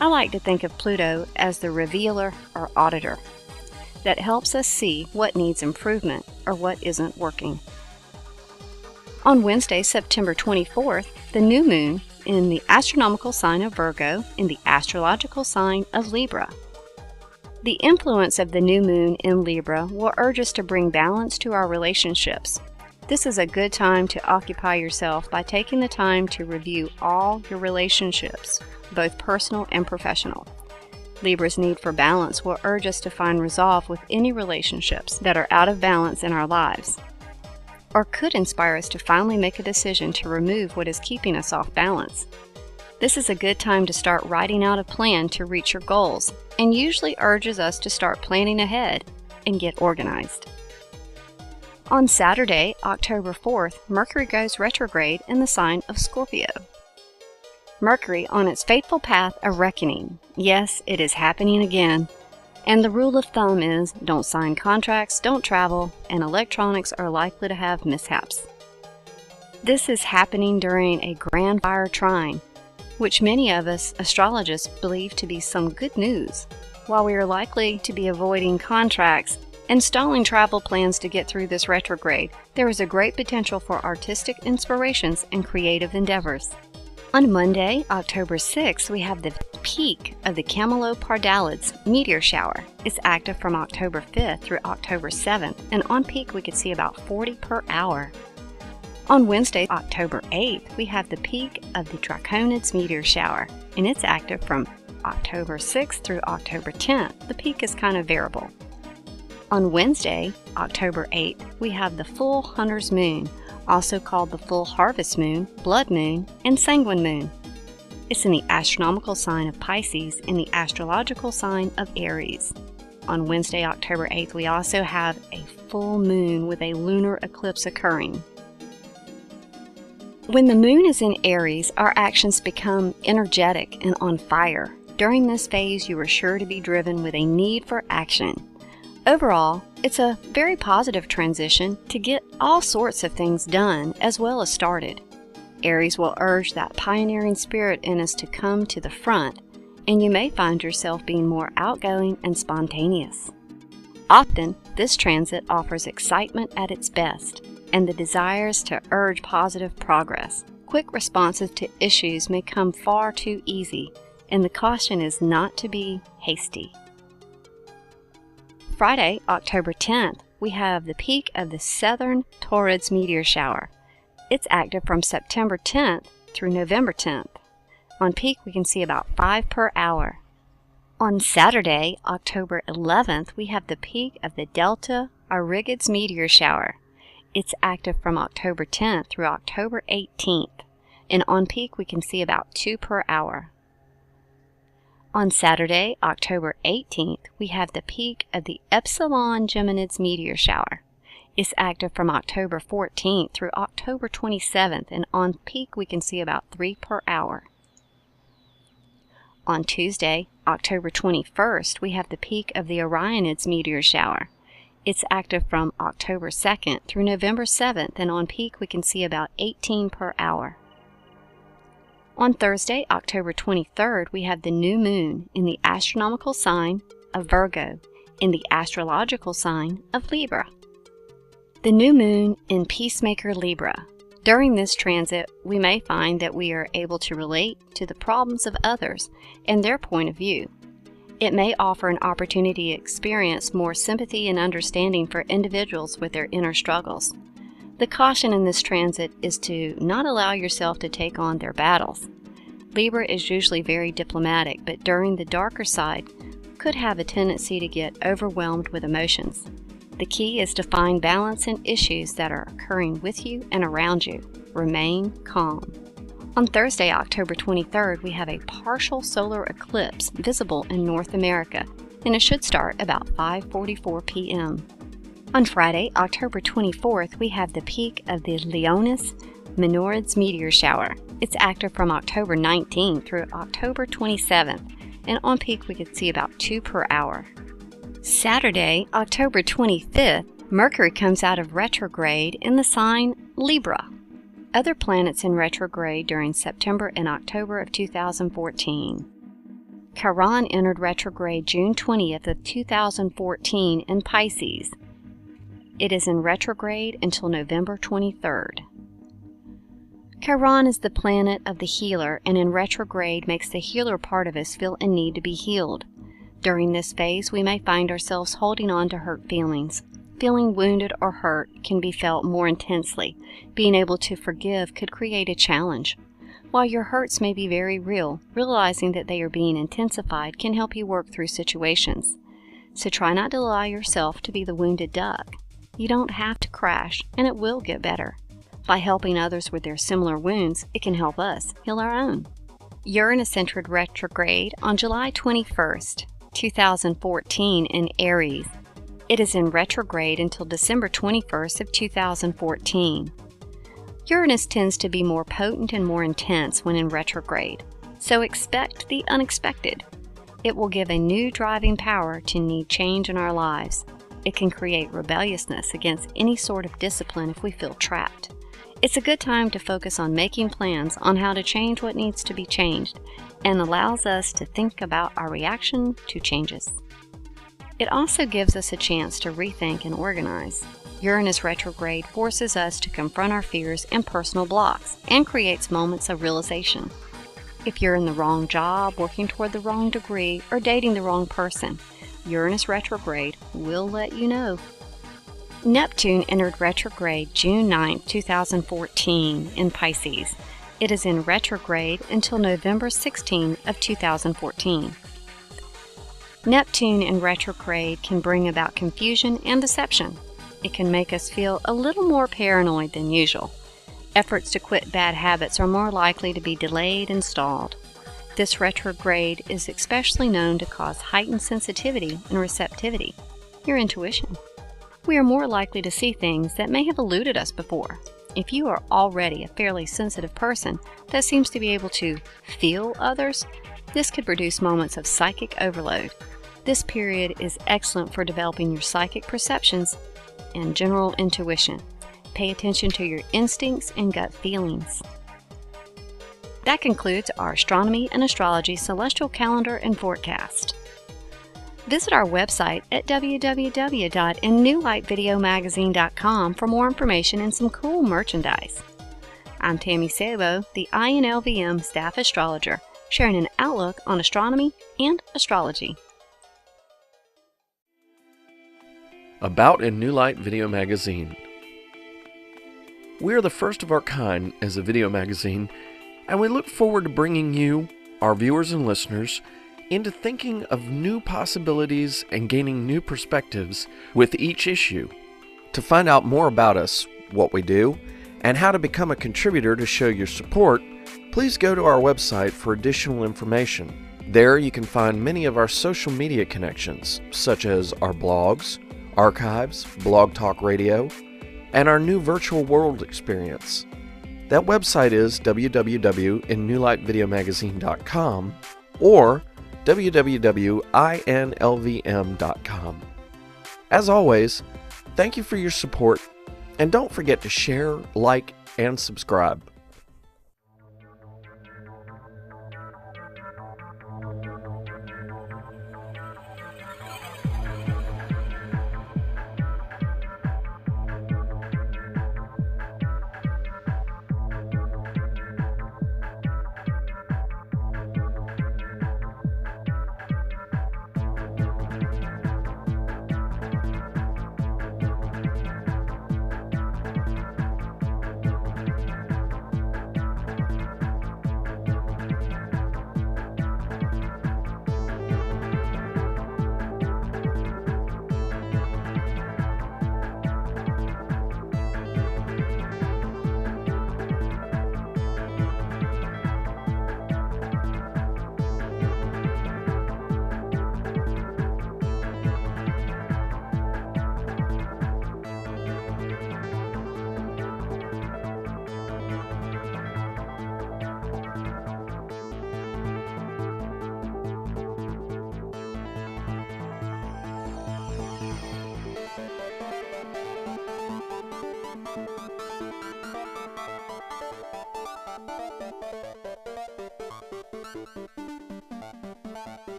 I like to think of Pluto as the revealer or auditor that helps us see what needs improvement or what isn't working. On Wednesday, September 24th, the new moon in the astronomical sign of Virgo in the astrological sign of Libra. The influence of the new moon in Libra will urge us to bring balance to our relationships. This is a good time to occupy yourself by taking the time to review all your relationships, both personal and professional. Libra's need for balance will urge us to find resolve with any relationships that are out of balance in our lives, or could inspire us to finally make a decision to remove what is keeping us off balance. This is a good time to start writing out a plan to reach your goals, and usually urges us to start planning ahead and get organized. On Saturday, October 4th, Mercury goes retrograde in the sign of Scorpio. Mercury on its fateful path of reckoning. Yes, it is happening again. And the rule of thumb is don't sign contracts, don't travel, and electronics are likely to have mishaps. This is happening during a grand fire trine, which many of us astrologists believe to be some good news. While we are likely to be avoiding contracts and stalling travel plans to get through this retrograde, there is a great potential for artistic inspirations and creative endeavors. On Monday, October 6th, we have the peak of the Camelopardalis meteor shower. It's active from October 5th through October 7th, and on peak we could see about 40 per hour. On Wednesday, October 8th, we have the peak of the Draconids meteor shower, and it's active from October 6th through October 10th. The peak is kind of variable. On Wednesday, October 8th, we have the full hunter's moon, also called the full harvest moon, blood moon, and sanguine moon. It's in the astronomical sign of Pisces and the astrological sign of Aries. On Wednesday, October 8th, we also have a full moon with a lunar eclipse occurring. When the moon is in Aries, our actions become energetic and on fire. During this phase, you are sure to be driven with a need for action. Overall, it's a very positive transition to get all sorts of things done as well as started. Aries will urge that pioneering spirit in us to come to the front, and you may find yourself being more outgoing and spontaneous. Often, this transit offers excitement at its best, and the desires to urge positive progress. Quick responses to issues may come far too easy, and the caution is not to be hasty. Friday, October 10th, we have the peak of the Southern Taurids meteor shower. It's active from September 10th through November 10th. On peak, we can see about 5 per hour. On Saturday, October 11th, we have the peak of the Delta Aurigids meteor shower. It's active from October 10th through October 18th, and on peak, we can see about 2 per hour. On Saturday, October 18th, we have the peak of the Epsilon Geminids meteor shower. It's active from October 14th through October 27th, and on peak we can see about 3 per hour. On Tuesday, October 21st, we have the peak of the Orionids meteor shower. It's active from October 2nd through November 7th, and on peak we can see about 18 per hour. On Thursday, October 23rd, we have the new moon in the astronomical sign of Virgo, in the astrological sign of Libra. The new moon in Peacemaker Libra. During this transit, we may find that we are able to relate to the problems of others and their point of view. It may offer an opportunity to experience more sympathy and understanding for individuals with their inner struggles. The caution in this transit is to not allow yourself to take on their battles. Libra is usually very diplomatic, but during the darker side, could have a tendency to get overwhelmed with emotions. The key is to find balance in issues that are occurring with you and around you. Remain calm. On Thursday, October 23rd, we have a partial solar eclipse visible in North America, and it should start about 5:44 p.m. On Friday, October 24th, we have the peak of the Leonis Minorids meteor shower. It's active from October 19th through October 27th, and on peak we could see about 2 per hour. Saturday, October 25th, Mercury comes out of retrograde in the sign Libra. Other planets in retrograde during September and October of 2014. Chiron entered retrograde June 20th of 2014 in Pisces. It is in retrograde until November 23rd. Chiron is the planet of the healer, and in retrograde makes the healer part of us feel a need to be healed. During this phase, we may find ourselves holding on to hurt feelings. Feeling wounded or hurt can be felt more intensely. Being able to forgive could create a challenge. While your hurts may be very real, realizing that they are being intensified can help you work through situations. So try not to allow yourself to be the wounded duck. You don't have to crash, and it will get better. By helping others with their similar wounds, it can help us heal our own. Uranus entered retrograde on July 21st, 2014 in Aries. It is in retrograde until December 21st of 2014. Uranus tends to be more potent and more intense when in retrograde, so expect the unexpected. It will give a new driving power to need change in our lives. It can create rebelliousness against any sort of discipline if we feel trapped. It's a good time to focus on making plans on how to change what needs to be changed, and allows us to think about our reaction to changes. It also gives us a chance to rethink and organize. Uranus retrograde forces us to confront our fears and personal blocks, and creates moments of realization. If you're in the wrong job, working toward the wrong degree, or dating the wrong person, Uranus retrograde will let you know. Neptune entered retrograde June 9, 2014 in Pisces. It is in retrograde until November 16 of 2014. Neptune in retrograde can bring about confusion and deception. It can make us feel a little more paranoid than usual. Efforts to quit bad habits are more likely to be delayed and stalled. This retrograde is especially known to cause heightened sensitivity and receptivity, your intuition. We are more likely to see things that may have eluded us before. If you are already a fairly sensitive person that seems to be able to feel others, this could produce moments of psychic overload. This period is excellent for developing your psychic perceptions and general intuition. Pay attention to your instincts and gut feelings. That concludes our Astronomy and Astrology Celestial Calendar and Forecast. Visit our website at www.newlightvideomagazine.com for more information and some cool merchandise. I'm Tammy Sabo, the INLVM staff astrologer, sharing an outlook on astronomy and astrology. About in New Light Video Magazine. We are the first of our kind as a video magazine, and we look forward to bringing you, our viewers and listeners, into thinking of new possibilities and gaining new perspectives with each issue. To find out more about us, what we do, and how to become a contributor to show your support, please go to our website for additional information. There you can find many of our social media connections, such as our blogs, archives, Blog Talk Radio, and our new virtual world experience. That website is www.newlightvideomagazine.com or www.inlvm.com. As always, thank you for your support, and don't forget to share, like, and subscribe.